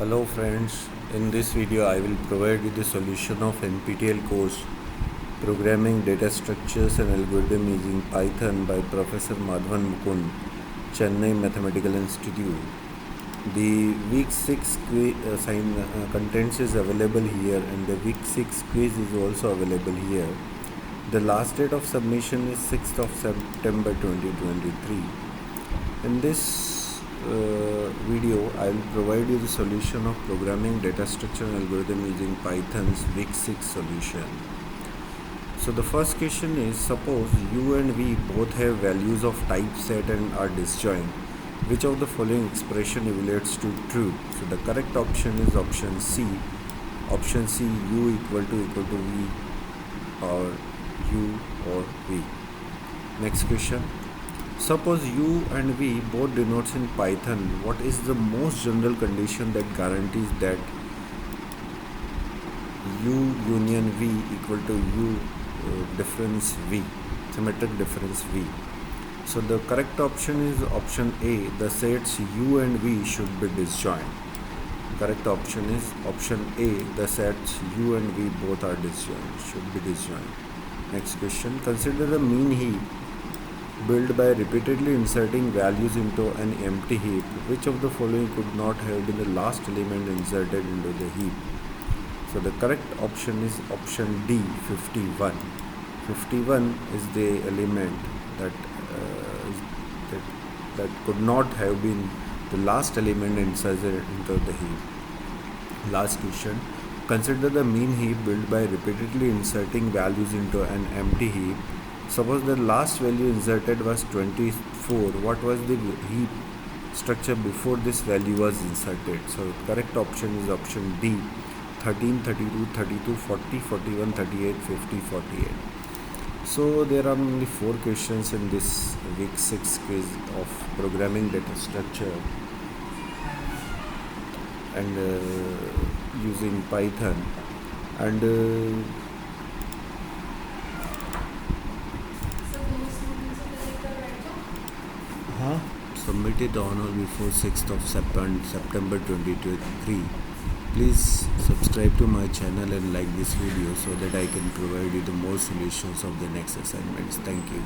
Hello friends, in this video I will provide you the solution of NPTEL course Programming Data Structures and Algorithm using Python by Professor Madhavan Mukund, Chennai Mathematical Institute. The week 6 contents is available here and the week 6 quiz is also available here. The last date of submission is 6th of September 2023. In this video, I will provide you the solution of programming data structure and algorithm using Python's week 6 solution. So the first question is, suppose u and v both have values of type set and are disjoint. Which of the following expression evaluates to true? So the correct option is option C. Option C, u equal to v or u or v. Next question. Suppose u and v both denotes in Python, what is the most general condition that guarantees that u union v equal to u difference v, symmetric difference v? So the correct option is option A, the sets u and v should be disjoint. Correct option is option A, the sets u and v both are disjoint, should be disjoint. Next question, consider the mean heap built by repeatedly inserting values into an empty heap. Which of the following could not have been the last element inserted into the heap? So the correct option is option D, 51. 51 is the element that could not have been the last element inserted into the heap. Last question. Consider the mean heap built by repeatedly inserting values into an empty heap. Suppose the last value inserted was 24. What was the heap structure before this value was inserted? So the correct option is option D, 13, 32, 32, 40, 41, 38, 50, 48. So there are only 4 questions in this week 6 quiz of programming data structure and using Python and submitted on or before 6th of September 2023. Please subscribe to my channel and like this video so that I can provide you the more solutions of the next assignments. Thank you.